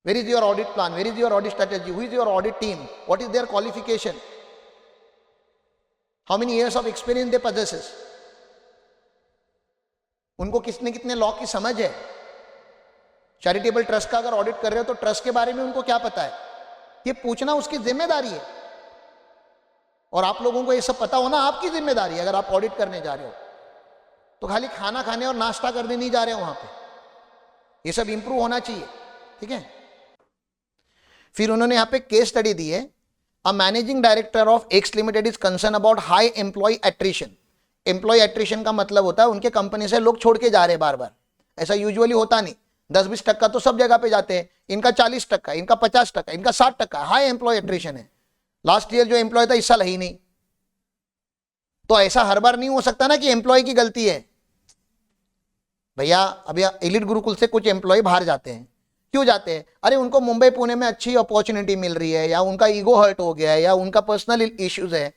Where is your audit plan? Where is your audit strategy? Who is your audit team? What is their qualification? How many years of experience they possesses? उनको कितने कितने law की समझ है? Charitable trust का अगर audit कर रहे हो तो ट्रस्ट के बारे में उनको क्या पता है, ये पूछना उसकी जिम्मेदारी है। और आप लोगों को ये सब पता होना आपकी जिम्मेदारी है। अगर आप ऑडिट करने जा रहे हो तो खाली खाना खाने और नाश्ता करने नहीं जा रहे हो वहां पे, ये सब इंप्रूव होना चाहिए, ठीक है। फिर उन्होंने यहाँ पे केस स्टडी दी है, a managing director of X limited is concern about high employ attrition. Employ attrition का मतलब होता है उनके कंपनी से लोग छोड़ के जा रहे हैं बार बार। ऐसा यूजुअली होता नहीं, 10-20% तो सब जगह पे जाते हैं, इनका 40%, इनका 50%, इनका 60%, हाई एम्प्लॉय एट्रिशन है। लास्ट ईयर जो एम्प्लॉय था इस साल है ही नहीं। तो ऐसा हर बार नहीं हो सकता ना कि एम्प्लॉय की गलती है। भैया अभी एलिट गुरुकुल से कुछ एम्प्लॉय बाहर जाते हैं, क्यों जाते हैं? अरे उनको मुंबई पुणे में अच्छी अपॉर्चुनिटी मिल रही है, या उनका ईगो हर्ट हो गया है, या उनका पर्सनल इश्यूज है,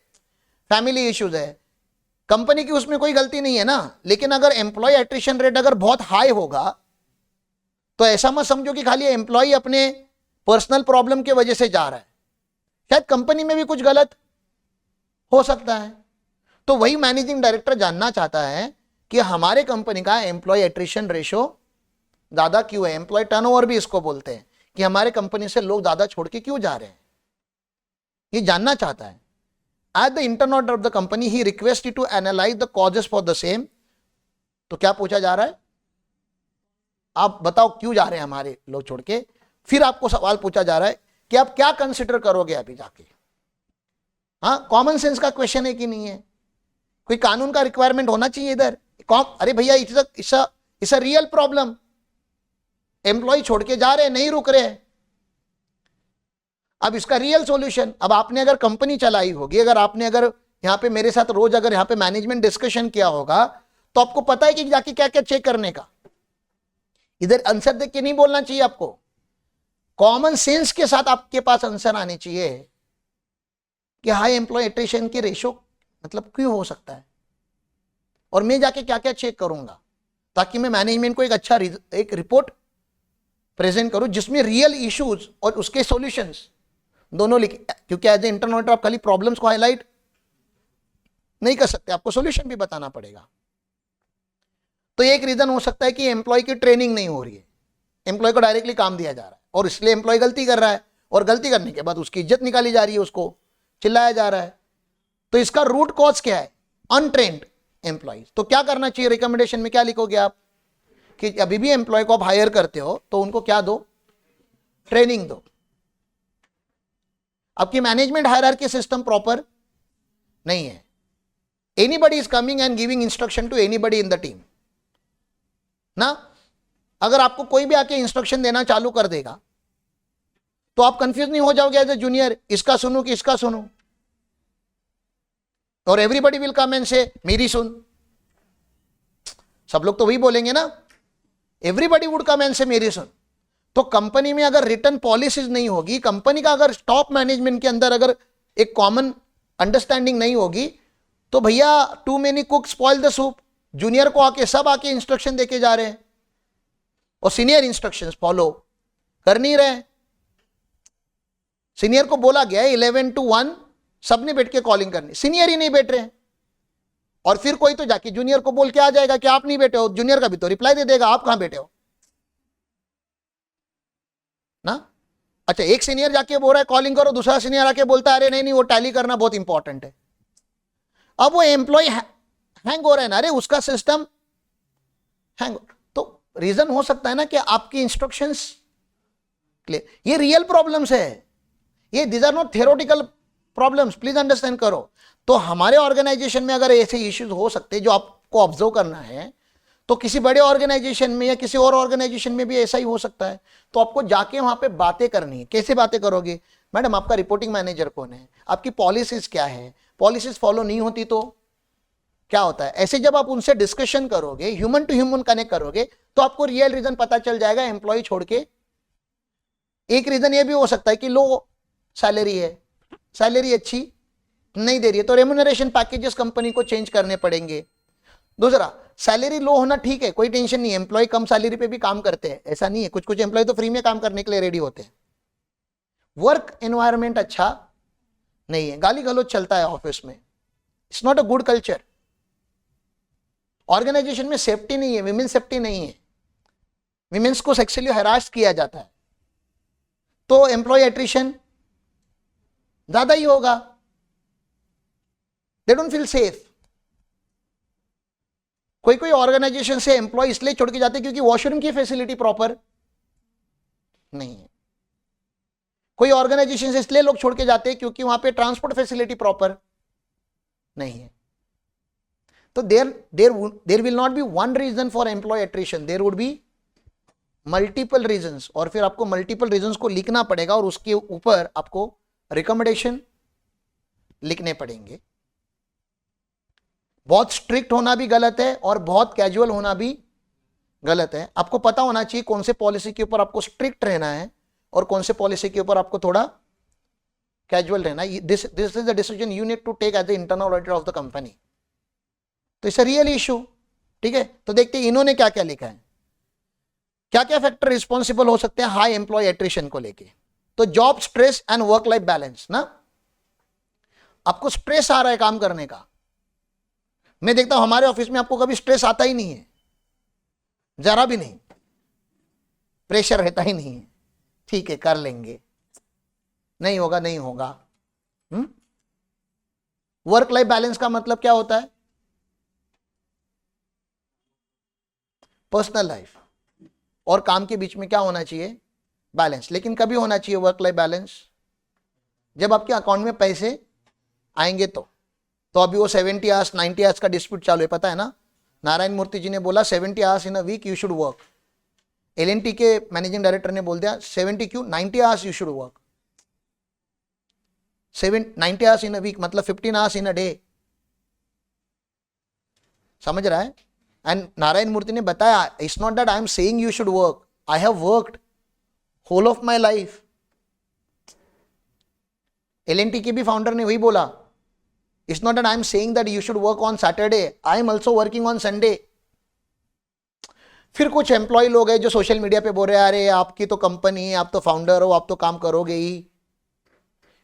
फैमिली इश्यूज है। कंपनी की उसमें कोई गलती नहीं है ना। लेकिन अगर एम्प्लॉय एट्रिशन रेट अगर बहुत हाई होगा तो ऐसा मत समझो कि खाली एम्प्लॉय अपने पर्सनल प्रॉब्लम की वजह से जा रहा है, शायद कंपनी में भी कुछ गलत हो सकता है। तो वही मैनेजिंग डायरेक्टर जानना चाहता है कि हमारे कंपनी का एम्प्लॉय एट्रिशन रेशो ज्यादा क्यों है। एम्प्लॉय टर्नओवर भी इसको बोलते हैं कि हमारे कंपनी से लोग ज्यादा छोड़ के क्यों जा रहे हैं, ये जानना चाहता है। At the internal audit of the company he request to analyse the causes for the same. तो क्या पूछा जा रहा है, आप बताओ क्यों जा रहे हैं हमारे लोग छोड़ के। फिर आपको सवाल पूछा जा रहा है कि आप क्या कंसिडर करोगे अभी जाके। हाँ, कॉमन सेंस का क्वेश्चन है कि नहीं है, कोई कानून का रिक्वायरमेंट होना चाहिए इधर। अरे भैया it's a real problem, employ छोड़ के जा रहे हैं, नहीं रुक रहे हैं। अब इसका रियल सॉल्यूशन, अब आपने अगर कंपनी चलाई होगी, अगर यहां पे मेरे साथ रोज अगर यहां पे मैनेजमेंट डिस्कशन किया होगा तो आपको पता है कि जाके क्या क्या चेक करने का। इधर आंसर देख के नहीं बोलना चाहिए आपको, कॉमन सेंस के साथ आपके पास आंसर आने चाहिए कि हाई एम्प्लॉय एट्रिशन की रेशो मतलब क्यों हो सकता है, और मैं जाके क्या क्या चेक करूंगा, ताकि मैं मैनेजमेंट को एक अच्छा एक रिपोर्ट प्रेजेंट करूं जिसमें रियल इश्यूज और उसके सॉल्यूशंस दोनों लिखे। क्योंकि एज ए इंटरनल ऑडिटर आप खाली प्रॉब्लम्स को हाईलाइट नहीं कर सकते, आपको सॉल्यूशन भी बताना पड़ेगा। तो एक रीजन हो सकता है कि एम्प्लॉय की ट्रेनिंग नहीं हो रही है, एम्प्लॉय को डायरेक्टली काम दिया जा रहा है और इसलिए एम्प्लॉय गलती कर रहा है, और गलती करने के बाद उसकी इज्जत निकाली जा रही है, उसको चिल्लाया जा रहा है। तो इसका रूट कॉज क्या है, अनट्रेन्ड एम्प्लॉय। तो क्या करना चाहिए, रिकमेंडेशन में क्या लिखोगे आप कि अभी भी एम्प्लॉय को आप हायर करते हो तो उनको क्या दो, ट्रेनिंग दो। आपकी मैनेजमेंट हायरार्की सिस्टम प्रॉपर नहीं है, anybody is coming and giving instruction to anybody in the team ना। अगर आपको कोई भी आके इंस्ट्रक्शन देना चालू कर देगा तो आप कंफ्यूज नहीं हो जाओगे एज ए जूनियर, इसका सुनूं कि इसका सुनूं, और एवरीबडी विल कम एंड से मेरी सुन। सब लोग तो वही बोलेंगे ना, एवरीबडी वुड कम एंड से मेरी सुन। तो कंपनी में अगर रिटर्न पॉलिसीज नहीं होगी, कंपनी का अगर टॉप मैनेजमेंट के अंदर अगर एक कॉमन अंडरस्टैंडिंग नहीं होगी, तो भैया too many cook spoil the soup. Junior को आके सब आके इंस्ट्रक्शन देके जा रहे हैं और सीनियर इंस्ट्रक्शंस फॉलो कर नहीं रहे। सीनियर को बोला गया है 11 to 1 सबने बैठ के कॉलिंग करनी, सीनियर ही नहीं बैठ रहे हैं। और फिर कोई तो जाके जूनियर को बोल के आ जाएगा कि आप नहीं बैठे हो, जूनियर का भी तो रिप्लाई दे देगा आप कहां बैठे हो ना। अच्छा, एक सीनियर जाके बोल रहा है कॉलिंग करो, दूसरा सीनियर आके बोलता है अरे नहीं वो टैली करना बहुत इंपॉर्टेंट है। अब वो एम्प्लॉय हैंग हो रहा है ना, अरे उसका सिस्टम हैंग। तो रीजन हो सकता है ना कि आपकी इंस्ट्रक्शंस क्लियर, ये रियल प्रॉब्लम्स है, ये these are not theoretical problems, please understand करो। तो हमारे ऑर्गेनाइजेशन में अगर ऐसे इश्यूज हो सकते हैं जो आपको ऑब्जर्व करना है, तो किसी बड़े ऑर्गेनाइजेशन में या किसी और ऑर्गेनाइजेशन में भी ऐसा ही हो सकता है। तो आपको जाके वहां पे बातें करनी है। कैसे बातें करोगे, मैडम आपका रिपोर्टिंग मैनेजर कौन है, आपकी पॉलिसीज क्या है, पॉलिसीज फॉलो नहीं होती तो क्या होता है। ऐसे जब आप उनसे डिस्कशन करोगे, ह्यूमन टू ह्यूमन कनेक्ट करोगे, तो आपको रियल रीजन पता चल जाएगा एम्प्लॉय छोड़ के। एक रीजन ये भी हो सकता है कि लो सैलरी है, सैलरी अच्छी नहीं दे रही है, तो रेम्यूनरेशन पैकेजेस कंपनी को चेंज करने पड़ेंगे। दूसरा, सैलरी लो होना ठीक है, कोई टेंशन नहीं है, एम्प्लॉय कम सैलरी पे भी काम करते हैं, ऐसा नहीं है, कुछ कुछ एम्प्लॉय तो फ्री में काम करने के लिए रेडी होते हैं। वर्क एनवायरमेंट अच्छा नहीं है, गाली गलौज चलता है ऑफिस में, it's not a good culture. Organisation में सेफ्टी नहीं है, विमेन सेफ्टी नहीं है, विमेन्स को सेक्सुअली हरास किया जाता है, तो एम्प्लॉय एट्रिशन ज्यादा ही होगा, दे डोंट फील सेफ। कोई कोई ऑर्गेनाइजेशन से एम्प्लॉय इसलिए छोड़ के जाते हैं क्योंकि वॉशरूम की फैसिलिटी प्रॉपर नहीं है। कोई ऑर्गेनाइजेशन से इसलिए लोग छोड़ के जाते हैं क्योंकि वहां पे ट्रांसपोर्ट फैसिलिटी प्रॉपर नहीं है। तो there will not be one reason for employ attrition, there would be multiple reasons, और फिर आपको मल्टीपल रीजंस को लिखना पड़ेगा और उसके ऊपर आपको रिकमेंडेशन लिखने पड़ेंगे। बहुत स्ट्रिक्ट होना भी गलत है और बहुत कैजुअल होना भी गलत है। आपको पता होना चाहिए कौन से पॉलिसी के ऊपर आपको स्ट्रिक्ट रहना है और कौन से पॉलिसी के ऊपर आपको थोड़ा कैजुअल रहना है। This is the decision you need to take as the internal auditor of the company. तो इट्स अ रियल इशू, ठीक है। तो देखते हैं इन्होंने क्या क्या लिखा है, क्या क्या फैक्टर रिस्पॉन्सिबल हो सकते हैं हाई एम्प्लॉय एट्रिशन को लेके। तो job stress and work life balance ना, आपको स्ट्रेस आ रहा है काम करने का। मैं देखता हूं हमारे ऑफिस में आपको कभी स्ट्रेस आता ही नहीं है, जरा भी नहीं, प्रेशर रहता ही नहीं है, ठीक है कर लेंगे, नहीं होगा नहीं होगा। वर्क लाइफ बैलेंस का मतलब क्या होता है, पर्सनल लाइफ और काम के बीच में क्या होना चाहिए, बैलेंस। लेकिन कभी होना चाहिए वर्क लाइफ बैलेंस जब आपके अकाउंट में पैसे आएंगे तो अभी वो 70 आवर्स 90 आवर्स का डिस्प्यूट चालू है, पता है ना। नारायण मूर्ति जी ने बोला 70 hours in a week you should work. L N T के मैनेजिंग डायरेक्टर ने बोल दिया 70 क्यों, 90 hours you should work. 90 hours in a week मतलब 15 आवर्स इन अ डे, समझ रहा है। एंड नारायण मूर्ति ने बताया it's not that I am saying you should work, I have worked whole of my life. L N T के भी फाउंडर ने वही बोला, it's not that I am saying that you should work on Saturday, I am also working on Sunday. फिर कुछ employ लोग हैं जो सोशल मीडिया पे बोल रहे हैं अरे आपकी तो कंपनी है, आप तो फाउंडर हो, आप तो काम करोगे ही,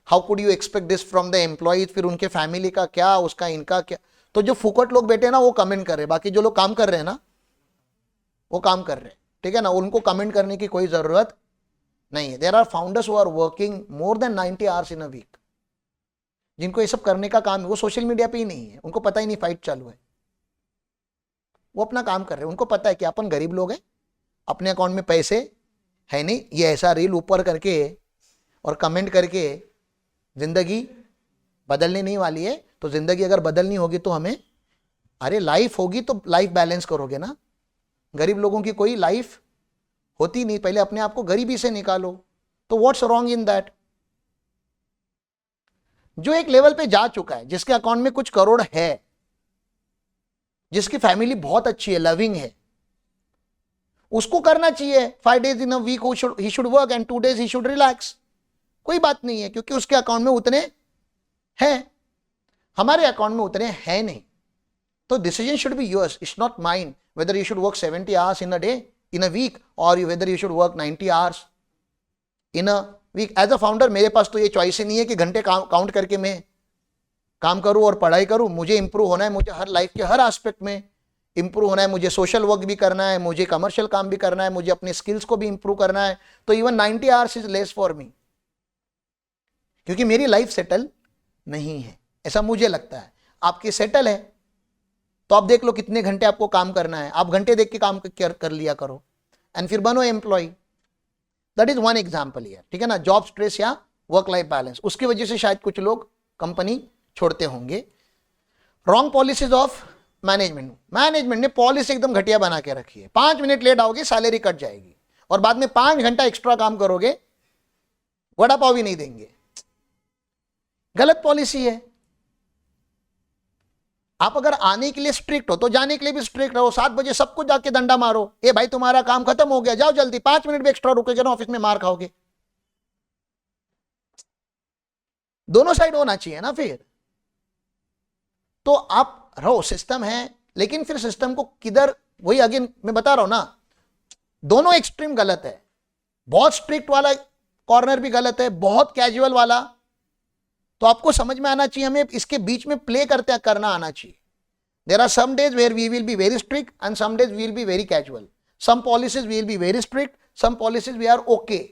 how could you expect this from the employees. फिर उनके फैमिली का क्या, उसका इनका क्या। तो जो फुकट लोग बैठे हैं ना वो कमेंट कर रहे हैं, बाकी जो लोग काम कर रहे हैं ना वो काम कर रहे हैं, ठीक है ना, उनको कमेंट करने की कोई जरूरत नहीं है। There are founders who are working more than 90 hours in a week, जिनको ये सब करने का काम है। वो सोशल मीडिया पे ही नहीं है, उनको पता ही नहीं फाइट चालू है, वो अपना काम कर रहे हैं। उनको पता है कि अपन गरीब लोग हैं, अपने अकाउंट में पैसे है नहीं, ये ऐसा रील ऊपर करके और कमेंट करके जिंदगी बदलने नहीं वाली है। तो जिंदगी अगर बदलनी होगी तो हमें, अरे लाइफ होगी तो लाइफ बैलेंस करोगे ना। गरीब लोगों की कोई लाइफ होती नहीं, पहले अपने आप को गरीबी से निकालो। तो व्हाट्स रॉन्ग इन दैट। जो एक लेवल पे जा चुका है, जिसके अकाउंट में कुछ करोड़ है, जिसकी फैमिली बहुत अच्छी है, लविंग है, उसको करना चाहिए 5 days in a week he should work and 2 days he should relax. कोई बात नहीं है, क्योंकि उसके अकाउंट में उतने हैं, हमारे अकाउंट में उतने हैं नहीं। तो decision should be yours, it's not mine whether you should work 70 hours in a day in a week or whether you should work 90 hours in a week. As a founder मेरे पास तो ये choice ही नहीं है कि घंटे count करके मैं काम करूं और पढ़ाई करूं। मुझे इंप्रूव होना है, मुझे हर लाइफ के हर एस्पेक्ट में इंप्रूव होना है, मुझे सोशल वर्क भी करना है, मुझे कमर्शियल काम भी करना है, मुझे अपने स्किल्स को भी इंप्रूव करना है। तो even 90 hours is less for me, क्योंकि मेरी लाइफ सेटल नहीं है, ऐसा मुझे लगता है। आपकी सेटल है तो आप देख लो कितने घंटे आपको काम करना है, आप घंटे देख के काम कर लिया करो एंड फिर बनो employ. That is one example here, ठीक है ना, जॉब स्ट्रेस या वर्क लाइफ बैलेंस। उसकी वजह से शायद कुछ लोग कंपनी छोड़ते होंगे। रॉन्ग पॉलिसीज ऑफ मैनेजमेंट ने पॉलिसी एकदम घटिया बना के रखी है। 5 मिनट लेट आओगे सैलरी कट जाएगी, और बाद में 5 घंटा एक्स्ट्रा काम करोगे वड़ा पाव भी नहीं देंगे। गलत पॉलिसी है। आप अगर आने के लिए स्ट्रिक्ट हो तो जाने के लिए भी स्ट्रिक्ट रहो। 7 बजे सबको जाके डंडा मारो, ए भाई तुम्हारा काम खत्म हो गया, जाओ जल्दी, 5 मिनट भी एक्स्ट्रा रुकेगा ना ऑफिस में मार खाओगे। दोनों साइड होना चाहिए ना। फिर तो आप रहो, सिस्टम है लेकिन फिर सिस्टम को किधर, वही अगेन मैं बता रहा हूं ना, दोनों एक्सट्रीम गलत है। बहुत स्ट्रिक्ट वाला कॉर्नर भी गलत है, बहुत कैजुअल वाला। तो आपको समझ में आना चाहिए, हमें इसके बीच में प्ले करते करना आना चाहिए। There are some days where we will be very strict and some days we will be very casual. Some policies we will be very strict, some policies we are okay.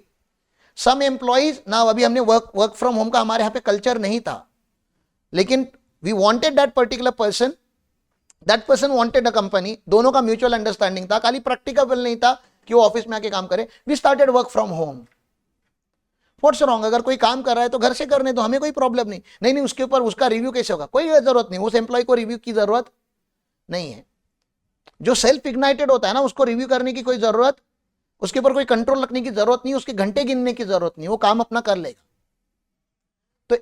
Some employees ना, अभी हमने work from home का हमारे यहाँ पे culture नहीं था, लेकिन we wanted that particular person, that person wanted a company, दोनों का म्यूचुअल अंडरस्टैंडिंग था, खाली प्रैक्टिकल नहीं था कि वो ऑफिस में आके काम करे। We started work from home. What's wrong? अगर कोई काम कर रहा है तो घर से करने तो हमें कोई प्रॉब्लम नहीं। नहीं उसके ऊपर उसका रिव्यू कैसे होगा, कोई जरूरत नहीं, उस एम्प्लॉय को रिव्यू की जरूरत नहीं है। जो सेल्फ इग्नाइटेड होता है ना, उसको रिव्यू करने की कोई जरूरत, उसके ऊपर कोई कंट्रोल रखने की जरूरत नहीं, उसके घंटे गिनने की जरूरत नहीं, वो काम अपना कर लेगा। तो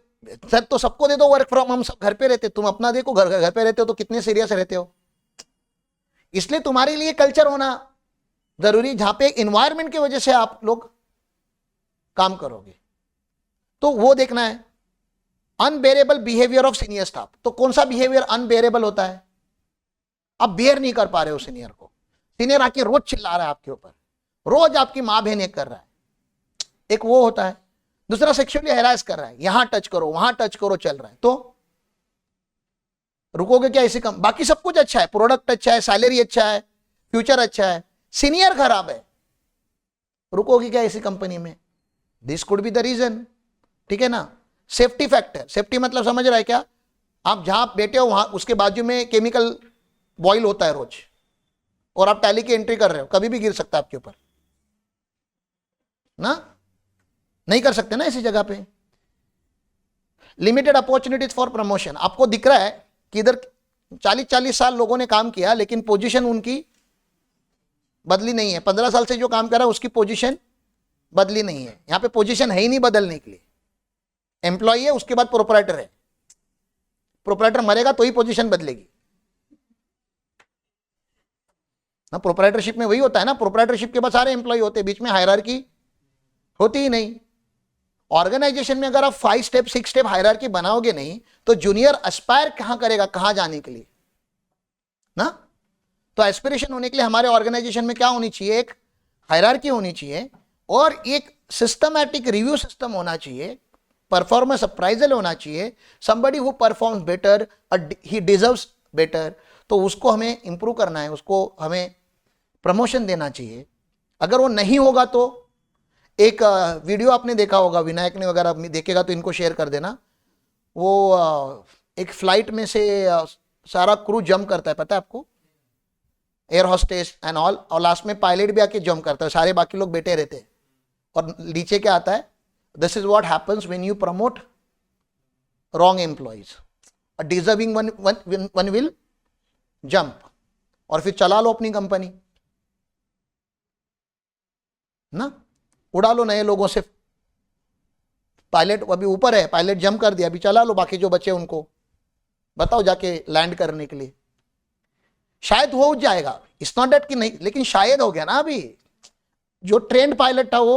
सर तो सबको दे दो वर्क फ्रॉम, हम सब घर पे रहते, तुम अपना देखो, घर पे रहते हो तो कितने सीरियस रहते हो। इसलिए तुम्हारे लिए कल्चर होना जरूरी, जहां पे इन्वायरमेंट की वजह से आप लोग काम करोगे, तो वो देखना है। Unbearable behaviour of senior staff, तो कौन सा बिहेवियर अनबेरेबल होता है? आप बेयर नहीं कर पा रहे हो सीनियर को, सीनियर आके रोज चिल्ला रहा है आपके ऊपर, रोज आपकी मां बहन कर रहा है, एक वो होता है। दूसरा सेक्सुअली हैरास कर रहा है, यहां टच करो वहां टच करो चल रहा है, तो रुकोगे क्या इसी कम? बाकी सब कुछ अच्छा है, प्रोडक्ट अच्छा है, सैलरी अच्छा है, फ्यूचर अच्छा है, सीनियर खराब है, रुकोगे क्या इसी कंपनी में? This could be the reason, ठीक है ना। सेफ्टी फैक्टर, सेफ्टी मतलब समझ रहा है क्या? आप जहां बैठे हो वहां उसके बाजू में केमिकल बॉयल होता है रोज, और आप टैली की एंट्री कर रहे हो, कभी भी गिर सकता है आपके ऊपर ना, नहीं कर सकते ना ऐसी जगह पे। लिमिटेड अपॉर्चुनिटीज फॉर प्रमोशन, आपको दिख रहा है कि इधर 40-40 साल लोगों ने काम किया, लेकिन पोजीशन उनकी बदली नहीं है। 15 साल से जो काम कर रहा है उसकी पोजीशन बदली नहीं है। यहां पे पोजीशन है ही नहीं बदलने के लिए। एम्प्लॉय है, उसके बाद प्रोपराइटर है, प्रोपराइटर मरेगा तो ही पोजीशन बदलेगी ना। प्रोपराइटरशिप में वही होता है ना, प्रोपराइटरशिप के बाद सारे एम्प्लॉय होते हैं, बीच में हायरार्की होती ही नहीं। ऑर्गेनाइजेशन में अगर आप 5 स्टेप 6 स्टेप हायरार्की बनाओगे नहीं, तो जूनियर एस्पायर कहां करेगा, कहां जाने के लिए ना। तो एस्पिरेशन होने के लिए हमारे ऑर्गेनाइजेशन में क्या होनी चाहिए? एक हायरार्की होनी चाहिए, और एक सिस्टमैटिक रिव्यू सिस्टम होना चाहिए, परफॉर्मेंस अप्राइजल होना चाहिए। Somebody who performs better, he deserves better, तो उसको हमें इंप्रूव करना है, उसको हमें प्रमोशन देना चाहिए। अगर वो नहीं होगा तो एक वीडियो आपने देखा होगा, विनायक ने वगैरह देखेगा तो इनको शेयर कर देना। वो एक फ्लाइट में से सारा क्रू जंप करता है, पता है आपको, एयर हॉस्टेस एंड ऑल, और लास्ट में पायलट भी आके जंप करता है, सारे बाकी लोग बैठे रहते हैं, और नीचे क्या आता है, this is what happens when you promote wrong employees, a deserving one will jump, और फिर चला लो अपनी कंपनी ना, उड़ा लो नए लोगों से। पायलट अभी ऊपर है, पायलट जंप कर दिया, अभी चला लो बाकी जो बचे उनको, बताओ जाके लैंड करने के लिए। शायद हो जाएगा, इट्स नॉट दैट कि नहीं, लेकिन शायद हो गया ना। अभी जो ट्रेंड पायलट था वो,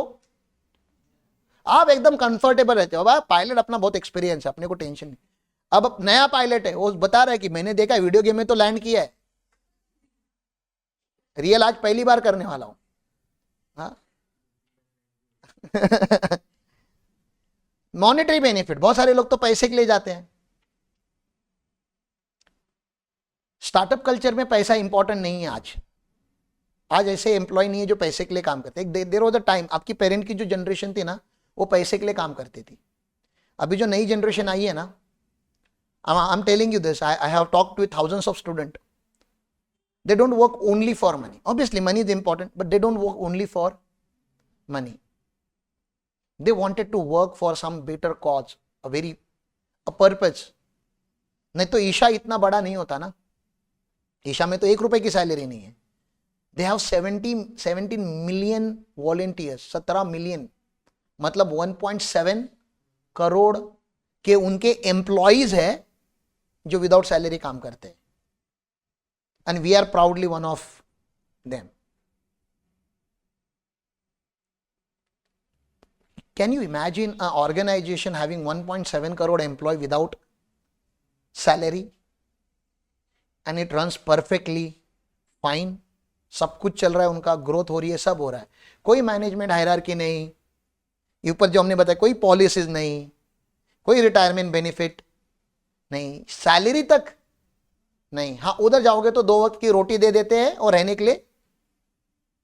आप एकदम कंफर्टेबल रहते हो, भाई पायलट अपना बहुत एक्सपीरियंस है, अपने को टेंशन नहीं। अब नया पायलट है, वो बता रहा है कि मैंने देखा वीडियो गेम में तो लैंड किया है, रियल आज पहली बार करने वाला हूं। हाँ मॉनेटरी बेनिफिट, बहुत सारे लोग तो पैसे के लिए जाते हैं। स्टार्टअप कल्चर में पैसा इंपॉर्टेंट नहीं है आज ऐसे एम्प्लॉय नहीं है जो पैसे के लिए काम करते। देयर वाज अ टाइम, आपकी पेरेंट की जो जनरेशन थी ना, वो पैसे के लिए काम करती थी। अभी जो नई जनरेशन आई है ना, I am telling you this, I have talked with thousands of student, they don't work only for money. Obviously money is important, but they don't work only for money. They wanted to work for some better cause, a purpose. नहीं तो ईशा इतना बड़ा नहीं होता ना, ईशा में तो 1 रुपए की सैलरी नहीं है। They have 17 million volunteers, 17 million, मतलब 1.7 करोड़ के उनके एम्प्लॉइज है जो विदाउट सैलरी काम करते हैं, and we are proudly one of them. Can you imagine an organization having 1.7 crore employee without salary? And it runs perfectly fine, सब कुछ चल रहा है, उनका ग्रोथ हो रही है, सब हो रहा है, कोई मैनेजमेंट हायरार्की नहीं, ऊपर जो हमने बताया कोई पॉलिसीज नहीं, कोई रिटायरमेंट बेनिफिट नहीं, सैलरी तक नहीं। हाँ, उधर जाओगे तो 2 वक्त की रोटी दे देते हैं और रहने के लिए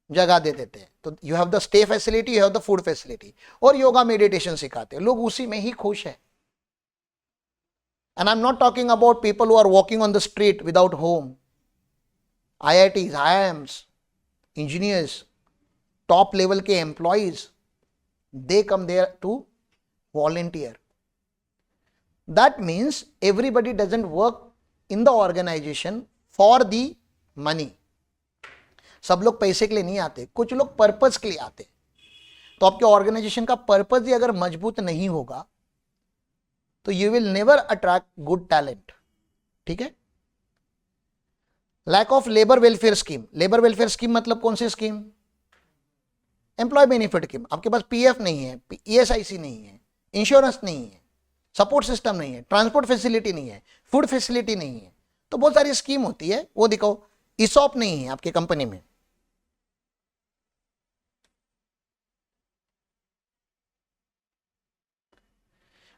जगह दे देते हैं, तो you have the stay facility, you have the food facility, और योगा मेडिटेशन सिखाते हैं, लोग उसी में ही खुश है। And I am not talking about people who are walking on the street without home, IITs, IIMs, engineers, top level के employees, they come there to volunteer. That means everybody doesn't work in the organization for the money. सब लोग पैसे के लिए नहीं आते, कुछ लोग पर्पस के लिए आते। तो आपके ऑर्गेनाइजेशन का पर्पस ही अगर मजबूत नहीं होगा तो you will never attract good talent. ठीक है। Lack of labour welfare scheme, labour welfare scheme मतलब कौन सी स्कीम? Employ benefit scheme. आपके पास PF नहीं है, ESIC नहीं है, इंश्योरेंस नहीं है, सपोर्ट सिस्टम नहीं है, ट्रांसपोर्ट फैसिलिटी नहीं है, फूड फैसिलिटी नहीं है, तो बहुत सारी स्कीम होती है, वो दिखाओ। ESOP नहीं है आपकी कंपनी में,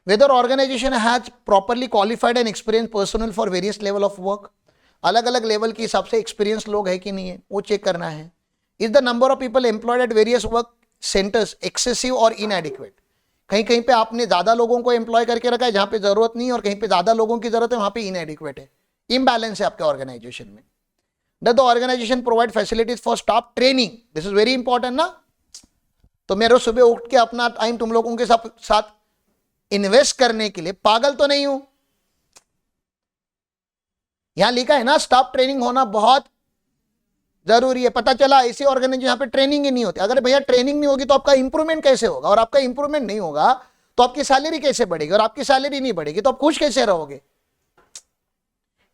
whether organisation has properly qualified and experience personal for various level of work, अलग अलग लेवल के हिसाब से एक्सपीरियंस लोग है कि नहीं है, वो चेक करना है। Is the number of people employed at various work centres excessive और इनएडिक्वेट, कहीं कहीं पे आपने ज्यादा लोगों को एम्प्लॉय करके रखा है जहां पे जरूरत नहीं, और कहीं पे ज्यादा लोगों की जरूरत है वहां पे इनएडिक्वेट है, इम्बैलेंस है आपके ऑर्गेनाइजेशन में। Does the organisation provide facilities for staff training, this is very important ना। तो मेरे सुबह उठ के अपना टाइम तुम लोगों के साथ इन्वेस्ट करने के लिए पागल तो नहीं हूं। यहां लिखा है ना स्टाफ ट्रेनिंग होना बहुत जरूरी है। पता चला ऐसे ऑर्गेनाइजेशन यहाँ पे ट्रेनिंग ही नहीं होती। अगर भैया ट्रेनिंग नहीं होगी तो आपका इंप्रूवमेंट कैसे होगा, और आपका इंप्रूवमेंट नहीं होगा तो आपकी सैलरी कैसे बढ़ेगी, और आपकी सैलरी नहीं बढ़ेगी तो आप खुश कैसे रहोगे?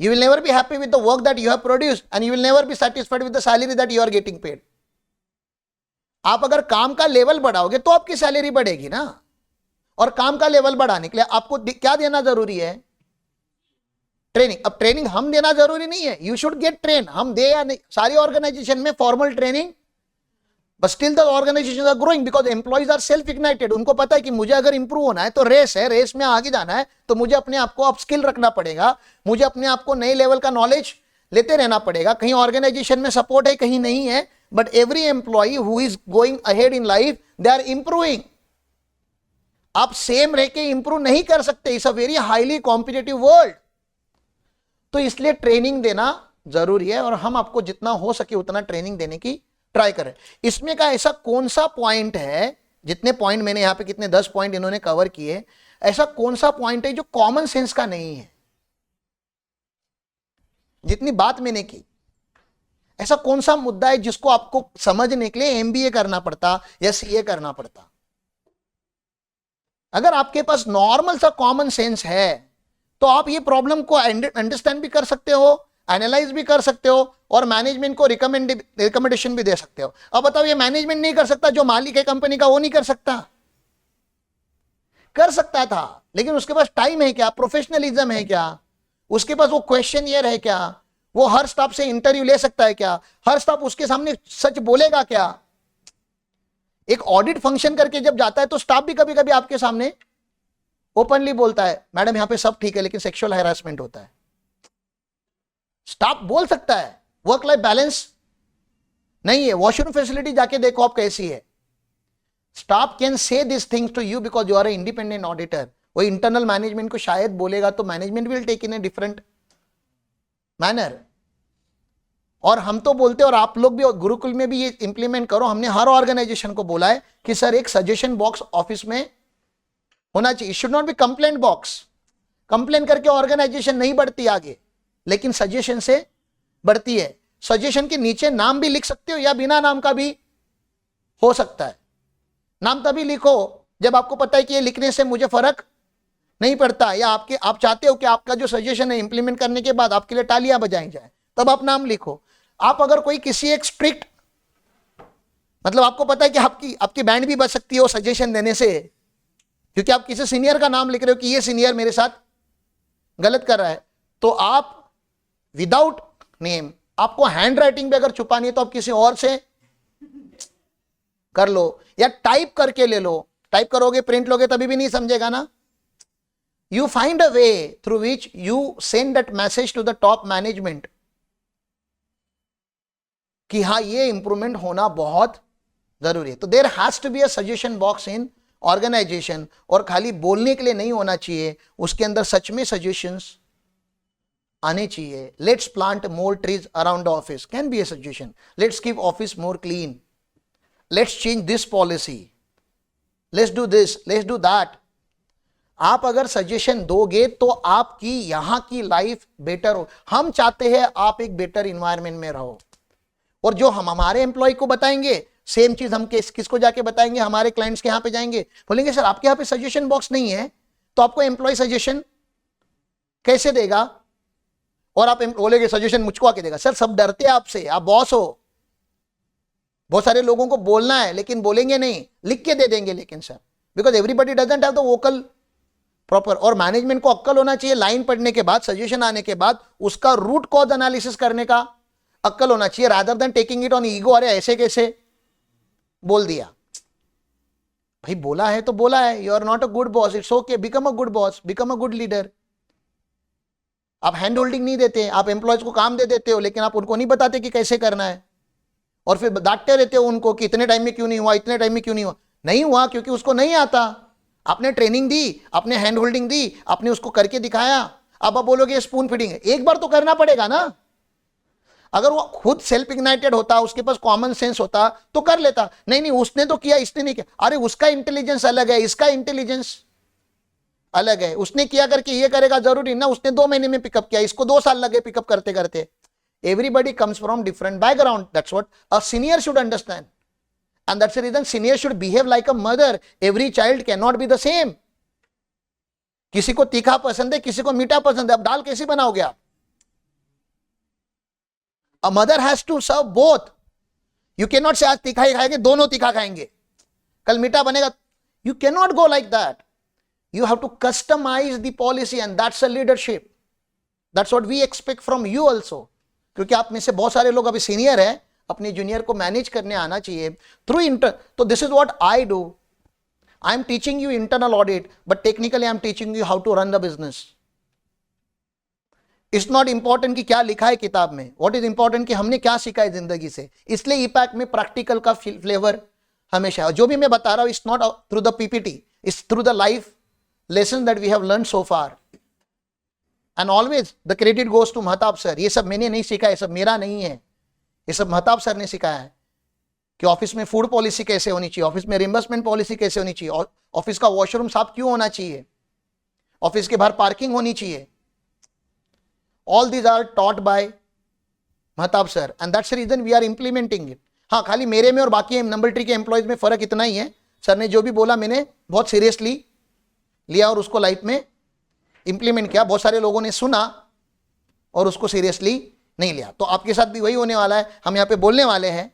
You will never be happy with the work that you have produced and you will never be satisfied with the salary that you are getting paid. आप अगर काम का लेवल बढ़ाओगे तो आपकी सैलरी बढ़ेगी ना, और काम का लेवल बढ़ाने के लिए आपको क्या देना जरूरी है? ट्रेनिंग। अब ट्रेनिंग हम देना जरूरी नहीं है, यू शुड गेट ट्रेन, हम दे या नहीं, सारी ऑर्गेनाइजेशन में formal training, but still the organisation are growing because employees are self ignited. उनको पता है कि मुझे अगर इंप्रूव होना है तो रेस है, रेस में आगे जाना है तो मुझे अपने आप को अपस्किल रखना पड़ेगा, मुझे अपने आप को नए लेवल का नॉलेज लेते रहना पड़ेगा। कहीं ऑर्गेनाइजेशन में सपोर्ट है, कहीं नहीं है, but every employee who is going ahead in life they are improving. आप सेम रह के इंप्रूव नहीं कर सकते, it's a very highly competitive world. तो इसलिए ट्रेनिंग देना जरूरी है, और हम आपको जितना हो सके उतना ट्रेनिंग देने की ट्राई करें। इसमें का ऐसा कौन सा पॉइंट है, जितने पॉइंट मैंने यहां पे कितने 10 पॉइंट इन्होंने कवर किए, ऐसा कौन सा पॉइंट है जो कॉमन सेंस का नहीं है? जितनी बात मैंने की, ऐसा कौन सा मुद्दा है जिसको आपको समझने के लिए MBA करना पड़ता या CA करना पड़ता? अगर आपके पास नॉर्मल सा कॉमन सेंस है तो आप ये प्रॉब्लम को अंडरस्टैंड भी कर सकते हो, एनालाइज भी कर सकते हो, और मैनेजमेंट को रिकमेंडेशन भी दे सकते हो। अब बताओ, ये मैनेजमेंट नहीं कर सकता, जो मालिक है कंपनी का वो नहीं कर सकता? कर सकता था, लेकिन उसके पास टाइम है क्या, प्रोफेशनलिज्म है क्या, उसके पास वो क्वेश्चनियर है क्या, वो हर स्टाफ से इंटरव्यू ले सकता है क्या, हर स्टाफ उसके सामने सच बोलेगा क्या? एक ऑडिट फंक्शन करके जब जाता है तो स्टाफ भी कभी कभी आपके सामने ओपनली बोलता है, मैडम यहां पे सब ठीक है लेकिन सेक्सुअल हैरेसमेंट होता है। स्टाफ बोल सकता है, वर्क लाइफ बैलेंस नहीं है, वॉशरूम फैसिलिटी जाके देखो आप कैसी है। Staff can say this things to you because you are a independent auditor. वो इंटरनल मैनेजमेंट को शायद बोलेगा तो management will take in a different manner. और हम तो बोलते हैं, और आप लोग भी गुरुकुल में भी ये इंप्लीमेंट करो, हमने हर ऑर्गेनाइजेशन को बोला है कि सर एक सजेशन बॉक्स ऑफिस में होना चाहिए, should not be complaint box. Complain करके ऑर्गेनाइजेशन नहीं बढ़ती आगे, लेकिन सजेशन से बढ़ती है। सजेशन के नीचे नाम भी लिख सकते हो या बिना नाम का भी हो सकता है। नाम तभी लिखो जब आपको पता है कि ये लिखने से मुझे फर्क नहीं पड़ता, या आप चाहते हो कि आपका जो सजेशन है इंप्लीमेंट करने के बाद आपके लिए तालियां बजाई जाए, तब आप नाम लिखो। आप अगर कोई किसी एक स्ट्रिक्ट, मतलब आपको पता है कि आपकी बैंड भी बच सकती है वो सजेशन देने से, क्योंकि आप किसी सीनियर का नाम लिख रहे हो कि ये सीनियर मेरे साथ गलत कर रहा है, तो आप विदाउट नेम। आपको हैंड राइटिंग भी अगर छुपानी है तो आप किसी और से कर लो या टाइप करके ले लो। टाइप करोगे प्रिंट लोगे तभी भी नहीं समझेगा ना। You find a way through which you send that message to the top management कि हाँ ये इंप्रूवमेंट होना बहुत जरूरी है। तो there has to be a suggestion box in organisation, और खाली बोलने के लिए नहीं होना चाहिए, उसके अंदर सच में सजेशंस आने चाहिए। Let's plant more trees around the office can be A suggestion. Let's keep office more clean, let's change this policy, let's do this, let's do that. आप अगर सजेशन दोगे तो आपकी यहां की लाइफ बेटर हो। हम चाहते हैं आप एक बेटर इन्वायरमेंट में रहो, और जो हम हमारे एम्प्लॉय को बताएंगे सेम चीज हम किसको जाके बताएंगे, हमारे क्लाइंट्स के यहां पे जाएंगे, बोलेंगे सर आपके यहां पे सजेशन बॉक्स नहीं है, तो आपको एम्प्लॉय सजेशन कैसे देगा? और आप बोलेंगे सजेशन मुझको आके देगा। सर सब डरते हैं आपसे, आप बॉस हो, बहुत सारे लोगों को बोलना है लेकिन बोलेंगे नहीं, लिख के दे देंगे लेकिन sir, because everybody doesn't have the vocal proper. और मैनेजमेंट को अक्कल होना चाहिए, लाइन पढ़ने के बाद, सजेशन आने के बाद उसका रूट कॉज एनालिसिस करने का अक्कल होना चाहिए, rather than taking it on ego. अरे ऐसे कैसे बोल दिया, भाई बोला है तो बोला है, you are not a good boss, it's okay, become a good boss, become a good leader. आप हैंड होल्डिंग नहीं देते, आप एम्प्लॉयज को काम दे देते हो लेकिन आप उनको नहीं बताते कि कैसे करना है, और फिर डांटते रहते हो उनको कि इतने टाइम में क्यों नहीं हुआ, इतने टाइम में क्यों नहीं हुआ। नहीं हुआ क्योंकि उसको नहीं आता, आपने ट्रेनिंग दी, आपने हैंड होल्डिंग दी, आपने उसको करके दिखाया। अब आप बोलोगे स्पून फीडिंग है, एक बार तो करना पड़ेगा ना। अगर वो खुद सेल्फ इग्नाइटेड होता, उसके पास कॉमन सेंस होता तो कर लेता। नहीं नहीं उसने तो किया, इसने नहीं किया, अरे उसका इंटेलिजेंस अलग है, इसका इंटेलिजेंस अलग है, उसने किया करके ये करेगा जरूरी ना, उसने 2 महीने में पिकअप किया, इसको 2 साल लगे पिकअप करते करते। Everybody comes from different background. That's what a senior should understand. And that's the reason senior should behave like a mother. Every child cannot be the same. किसी को तीखा पसंद है, किसी को मीठा पसंद है, अब दाल कैसी बनाओगे आप? A mother has to serve both. You cannot say आज तीखा ही खाएंगे, दोनों तीखा खाएंगे, कल मीठा बनेगा. You cannot go like that. You have to customize the policy and that's a leadership. That's what we expect from you also. क्योंकि आप में से बहुत सारे लोग अभी सीनियर है, अपने जूनियर को मैनेज करने आना चाहिए थ्रू इंटर। तो this is what I do, I am teaching you internal audit, but technically I am teaching you how to run the business. It's not important कि क्या लिखा है किताब में, व्हाट इज इंपॉर्टेंट कि हमने क्या सीखा है जिंदगी से। इसलिए ईपैक में प्रैक्टिकल का फ्लेवर हमेशा, जो भी मैं बता रहा हूं it's not through the PPT, it's through the life lesson that we have learn so far. And always the credit goes to Mahtab sir. ये सब मैंने नहीं सीखा, ये सब मेरा नहीं है, ये सब महताब सर ने सिखाया है कि ऑफिस में फूड पॉलिसी कैसे होनी चाहिए, ऑफिस में रिइंबर्समेंट पॉलिसी कैसे होनी चाहिए, ऑफिस का वॉशरूम साफ क्यों होना चाहिए, ऑफिस के बाहर पार्किंग होनी चाहिए। All these are taught by Mahtab sir and that's the reason we are implementing it. हाँ, खाली मेरे में और बाकी नंबर ट्री के एम्प्लॉयज में फर्क इतना ही है, सर ने जो भी बोला मैंने बहुत सीरियसली लिया और उसको लाइफ में इंप्लीमेंट किया। बहुत सारे लोगों ने सुना और उसको सीरियसली नहीं लिया। तो आपके साथ भी वही होने वाला है, हम यहाँ पे बोलने वाले हैं।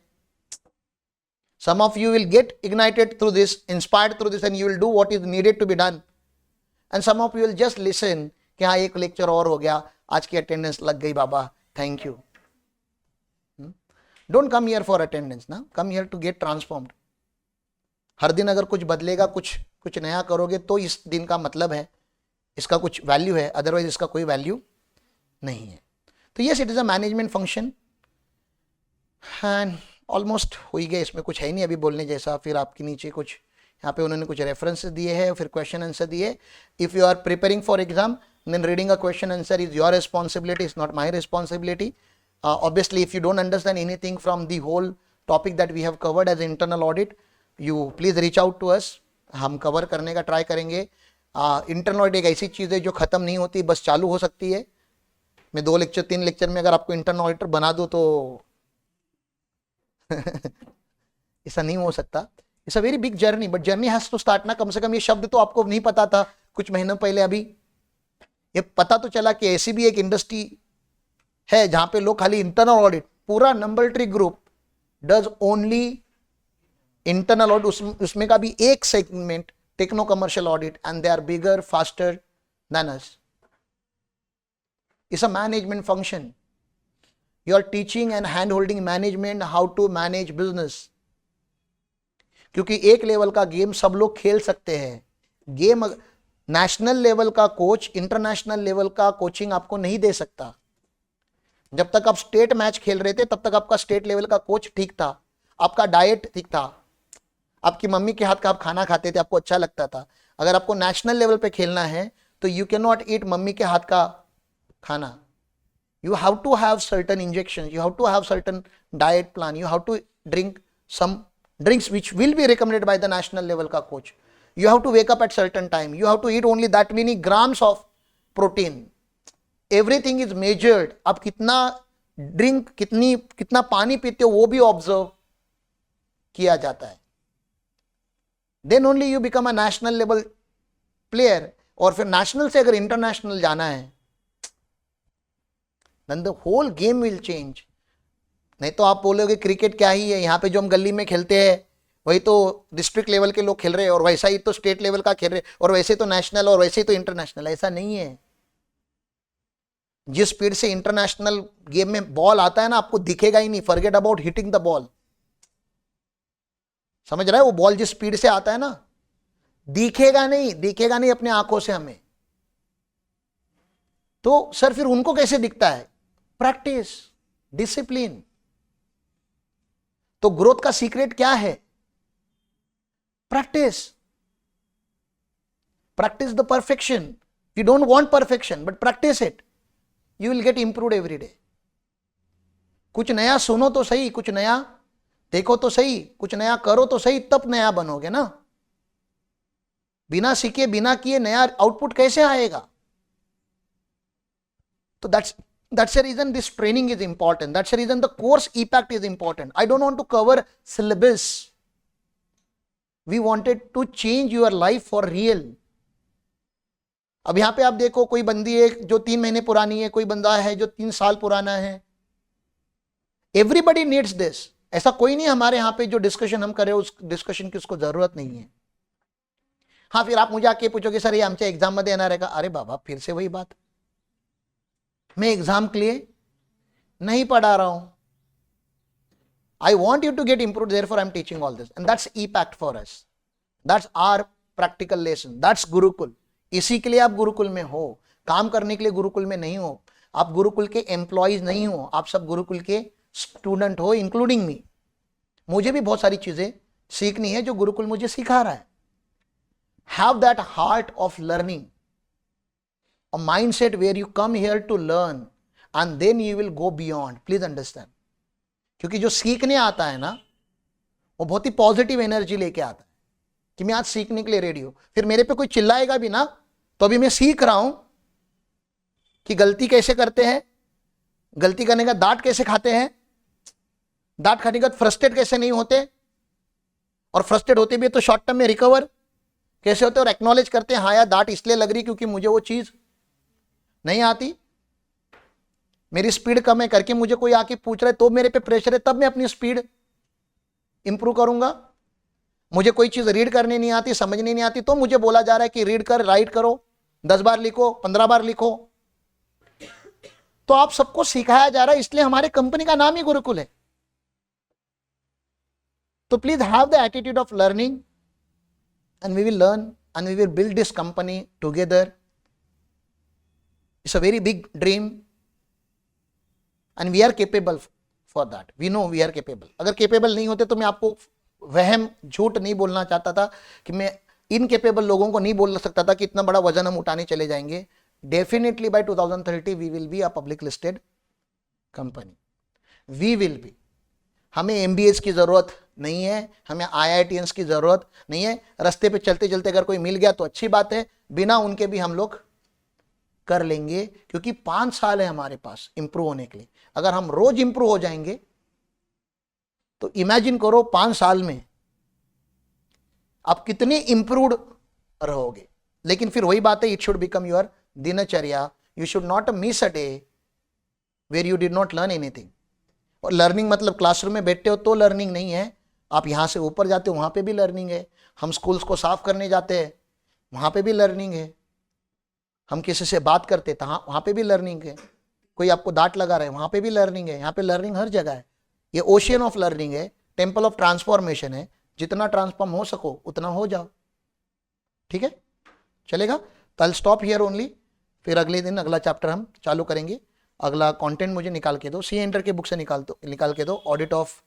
Some of you will get ignited through this, inspired through this, and you will do what is needed to be done, and some of you will just listen कि हाँ एक लेक्चर और हो गया, आज की अटेंडेंस लग गई बाबा, thank you. Don't come here for attendance ना, come here to get transformed. हर दिन अगर कुछ बदलेगा, कुछ नया करोगे तो इस दिन का मतलब है, इसका कुछ वैल्यू है, अदरवाइज इसका कोई वैल्यू नहीं है। तो yes, it is a management function and almost हो ही गया, इसमें कुछ है नहीं अभी बोलने जैसा। फिर आपके नीचे कुछ यहाँ पे उन्होंने कुछ रेफरेंसेस दिए हैं, फिर क्वेश्चन आंसर दिए। If you are preparing for exam then reading a question answer is your responsibility, is not my responsibility. Obviously if you don't understand anything from the whole topic that we have covered as internal audit, you please reach out to us, हम cover करने का try करेंगे। Internal audit एक ऐसी चीज़ है जो ख़त्म नहीं होती, बस चालू हो सकती है। मैं 2 लेक्चर 3 लेक्चर में अगर आपको इंटरनल ऑडिटर बना दूँ तो ऐसा नहीं हो सकता। It's a very big journey, but journey has to start ना। कम से कम ये शब्द तो आपको नहीं पता था कुछ महीनों पहले, अभी ये पता तो चला कि ऐसी भी एक इंडस्ट्री है जहां पे लोग खाली इंटरनल ऑडिट, पूरा number three group does only internal audit, उसमें का भी एक segment techno commercial audit, and they are bigger faster than us. It's a management function. You are teaching and hand holding management how to manage business. क्योंकि एक level का game सब लोग खेल सकते हैं। गेम नेशनल लेवल का coach international level का कोचिंग आपको नहीं दे सकता। जब तक आप स्टेट मैच खेल रहे थे तब तक आपका स्टेट लेवल का कोच ठीक था, आपका डाइट ठीक था, आपकी मम्मी के हाथ का आप खाना खाते थे, आपको अच्छा लगता था। अगर आपको नेशनल लेवल पे खेलना है तो you can not eat mummy के हाथ का खाना। You have to have certain injections, you have to have certain diet plan, you have to drink some drinks which will be recommended by the national level ka coach. You have to wake up at certain time, you have to eat only that many grams of protein. Everything is measured. आप कितना drink कितना पानी पीते हो वो भी observe किया जाता है। Then only you become a national level player. और फिर नेशनल से अगर इंटरनेशनल जाना है then the whole game will change. नहीं तो आप बोलोगे क्रिकेट क्या ही है, यहाँ पे जो हम गली में खेलते हैं वही तो डिस्ट्रिक्ट लेवल के लोग खेल रहे हैं, और वैसा ही तो स्टेट लेवल का खेल रहे हैं, और वैसे तो नेशनल, और वैसे तो इंटरनेशनल। ऐसा नहीं है। जिस स्पीड से इंटरनेशनल गेम में बॉल आता है ना, आपको दिखेगा ही नहीं। Forget about hitting the ball. समझ रहा है? वो बॉल जिस स्पीड से आता है ना, दिखेगा नहीं अपने आंखों से हमें। तो सर फिर उनको कैसे दिखता है? Practice, discipline. तो ग्रोथ का सीक्रेट क्या है? Practice. Practice the perfection. You don't want perfection but practice it, you will gate improved every day. कुछ नया सुनो तो सही, कुछ नया देखो तो सही, कुछ नया करो तो सही, तब नया बनोगे ना। बिना सीखे बिना किए नया आउटपुट कैसे आएगा? तो that's the reason this training is important. That's the reason the course impact is important. I don't want to cover syllabus. We wanted to change your life for real. अब यहां पे आप देखो, कोई बंदी है जो 3 महीने पुरानी है, कोई बंदा है जो 3 साल पुराना है। Everybody needs this. ऐसा कोई नहीं हमारे यहाँ पे जो डिस्कशन हम कर रहे हो उस डिस्कशन की उसको जरूरत नहीं है। हाँ, फिर आप मुझे आके पूछोगे सर ये आमच्या एग्जाम मध्ये येणार आहे का? अरे बाबा, फिर से वही बात। मैं एग्जाम के लिए नहीं पढ़ा रहा हूं। I want you to get improve, therefore I am teaching all this and that's impact for us. That's our practical lesson, that's Gurukul. इसी के लिए आप गुरुकुल में हो, काम करने के लिए गुरुकुल में नहीं हो। आप गुरुकुल के एम्प्लॉयज नहीं हो, आप सब गुरुकुल के स्टूडेंट हो, इंक्लूडिंग मी। मुझे भी बहुत सारी चीजें सीखनी है जो गुरुकुल मुझे सिखा रहा है। Have that heart of learning, a mindset where you come here to learn and then you will go beyond. Please understand. क्योंकि जो सीखने आता है ना, वो बहुत ही पॉजिटिव एनर्जी लेके आता है कि मैं आज सीखने के लिए रेडी हूं। फिर मेरे पे कोई चिल्लाएगा भी ना, तो अभी मैं सीख रहा हूं कि गलती कैसे करते हैं, गलती करने का डांट कैसे खाते हैं, डांट खाने के बाद फ्रस्ट्रेट कैसे नहीं होते, और फ्रस्ट्रेट होते भी तो शॉर्ट टर्म में रिकवर कैसे होते, और एक्नॉलेज करते हैं हाँ यार डांट इसलिए लग रही क्योंकि मुझे वो चीज नहीं आती, मेरी स्पीड कम है करके मुझे कोई आके पूछ रहा है तो मेरे पे प्रेशर है, तब मैं अपनी स्पीड इंप्रूव करूंगा। मुझे कोई चीज रीड करने नहीं आती, समझने नहीं आती, तो मुझे बोला जा रहा है कि रीड कर, राइट करो, 10 बार लिखो, 15 बार लिखो। तो आप सबको सिखाया जा रहा है, इसलिए हमारे कंपनी का नाम ही गुरुकुल है। तो please have the attitude of learning and we will learn and we will build this company together. It's a very big dream and we are capable for that. We know we are capable. अगर capable नहीं होते तो मैं आपको वहम झूठ नहीं बोलना चाहता था कि मैं इनकेपेबल लोगों को नहीं बोल सकता था कि इतना बड़ा वजन हम उठाने चले जाएंगे। Definitely by 2030 we will be a public listed company. We will be. हमें MBAs की जरूरत नहीं है, हमें IITians की जरूरत नहीं है। रास्ते पे चलते चलते अगर कोई मिल गया तो अच्छी बात है, बिना उनके भी हम लोग कर लेंगे, क्योंकि 5 साल है हमारे पास इंप्रूव होने के लिए। अगर हम रोज इंप्रूव हो जाएंगे तो इमेजिन करो 5 साल में आप कितने इंप्रूव्ड रहोगे। लेकिन फिर वही बात है, इट शुड बिकम योर दिनचर्या। You should not miss a day where you did not learn anything. और लर्निंग मतलब क्लासरूम में बैठते हो तो लर्निंग नहीं है, आप यहां से ऊपर जाते हो वहां पे भी लर्निंग है। हम स्कूल्स को साफ करने जाते हैं वहां पे भी लर्निंग है। हम किसी से बात करते तो वहां पे भी लर्निंग है। कोई आपको डांट लगा रहा है, वहां पे भी लर्निंग है। यहाँ पे लर्निंग हर जगह है। ये ओशियन ऑफ लर्निंग है, टेम्पल ऑफ ट्रांसफॉर्मेशन है। जितना ट्रांसफॉर्म हो सको उतना हो जाओ, ठीक है, चलेगा। तो आई स्टॉप हियर ओनली। फिर अगले दिन अगला चैप्टर हम चालू करेंगे। अगला कंटेंट मुझे निकाल के दो, सी एंटर के बुक से निकाल के दो, audit of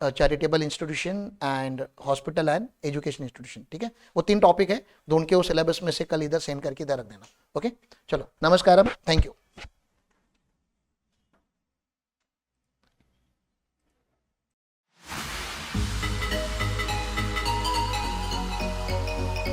charitable institution and hospital and education institution, ठीक है। वो 3 टॉपिक है, ढूंढ के वो सिलेबस में से कल इधर सेंड करके इधर रख देना। ओके, चलो, नमस्कार, थैंक यू।